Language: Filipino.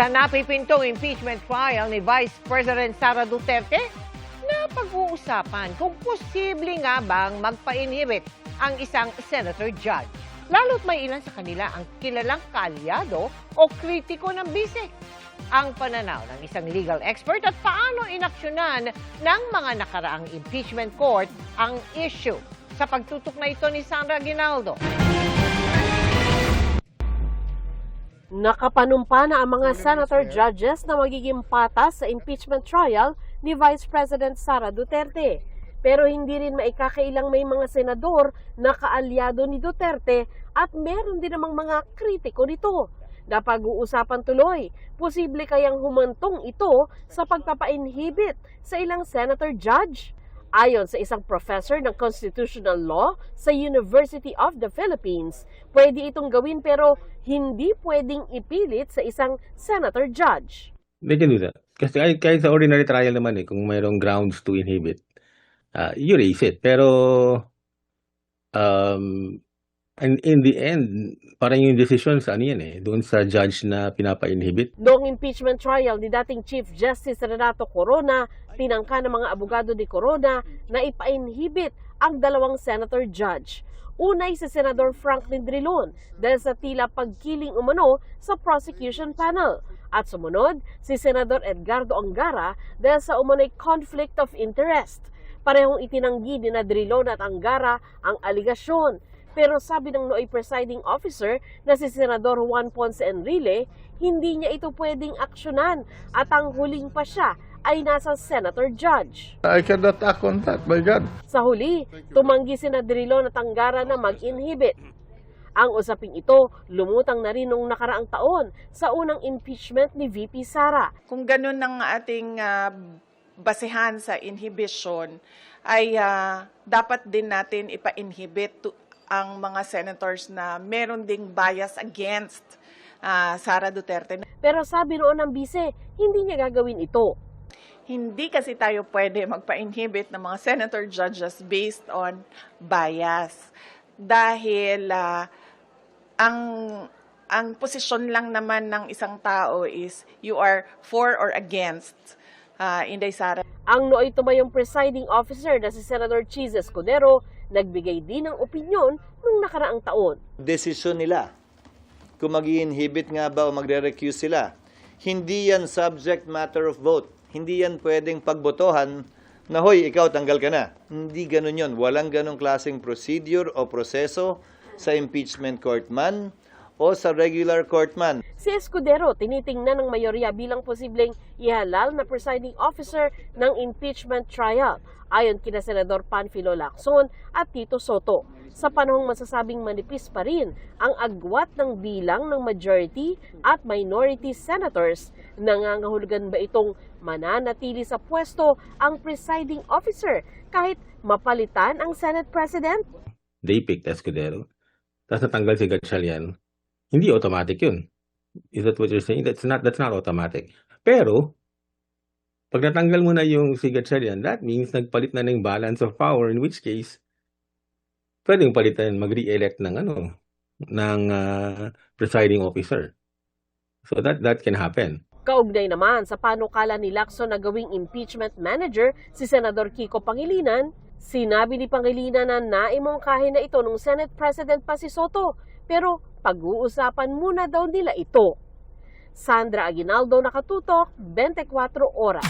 Sa napipintong impeachment trial ni Vice President Sara Duterte, napag-uusapan kung posible nga bang magpa-inhibit ang isang senator judge. Lalo't may ilan sa kanila ang kilalang kaalyado o kritiko ng bise. Ang pananaw ng isang legal expert at paano inaksyonan ng mga nakaraang impeachment court ang issue. Sa pagtutok na ito ni Sandra Aguinaldo. Nakapanumpa na ang mga senator judges na magiging patas sa impeachment trial ni Vice President Sara Duterte. Pero hindi rin maikakailang may mga senador na kaalyado ni Duterte at meron din namang mga kritiko nito. Napag-uusapan tuloy, posible kayang humantong ito sa pagpapa-inhibit sa ilang senator judge? Ayon sa isang professor ng constitutional law sa University of the Philippines, pwede itong gawin pero hindi pwedeng ipilit sa isang senator judge. They can do that. Kasi kahit sa ordinary trial naman kung mayroong grounds to inhibit, you raise it. Pero in the end, parang yung decision sa doon sa judge na pinapa-inhibit. Noong impeachment trial ni dating Chief Justice Renato Corona, tinangka ng mga abogado ni Corona na ipa-inhibit ang dalawang senator judge. Unay si Senador Franklin Drilon dahil sa tila pagkiling umano sa prosecution panel. At sumunod si Senador Edgardo Angara dahil sa umano'y conflict of interest. Parehong itinanggi ni Drilon at Angara ang aligasyon. Pero sabi ng nooy presiding officer na si Senador Juan Ponce Enrile, hindi niya ito pwedeng aksyonan at ang huling pa siya ay nasa senator judge. I cannot act on that, my God. Sa huli, tumanggi si Drilon at Angara na mag-inhibit. Ang usaping ito, lumutang na rin noong nakaraang taon sa unang impeachment ni VP Sara. Kung ganun ang ating basehan sa inhibition, ay dapat din natin ipa-inhibit ang mga senators na meron ding bias against Sara Duterte. Pero sabi noon ng bise, hindi niya gagawin ito. Hindi kasi tayo pwede magpa-inhibit ng mga senator judges based on bias. Dahil ang posisyon lang naman ng isang tao is you are for or against Inday Sara. Ang nooy tumayong presiding officer na si Senator Chis Escudero, nagbigay din ng opinyon noong nakaraang taon. Desisyon nila kung mag-i-inhibit nga ba o magre-recuse sila. Hindi yan subject matter of vote. Hindi yan pwedeng pagbotohan na, hoy, ikaw tanggal ka na. Hindi ganun yon. Walang ganung klaseng procedure o proseso sa impeachment court man o sa regular court man. Si Escudero tinitingnan ng mayorya bilang posibleng ihalal na presiding officer ng impeachment trial ayon kina Senador Panfilo Lacson at Tito Soto. Sa panahong masasabing manipis pa rin ang agwat ng bilang ng majority at minority senators, nangangahulugan ba itong mananatili sa pwesto ang presiding officer kahit mapalitan ang Senate President? They picked Escudero. Tapos natanggal si Gatchalian. Hindi automatic yun. Is that what you're saying? That's not automatic. Pero, pag natanggal mo na yung si Gatchalian, that means nagpalit na ng balance of power, in which case, pwedeng palitan, mag-re-elect ng presiding officer. So that can happen. Kaugnay naman sa panukala ni Lacson na gawing impeachment manager si Senador Kiko Pangilinan, sinabi ni Pangilinan na naimongkahin na ito nung Senate President pa si Soto, pero pag-uusapan muna daw nila ito. Sandra Aguinaldo, Nakatutok, 24 Oras.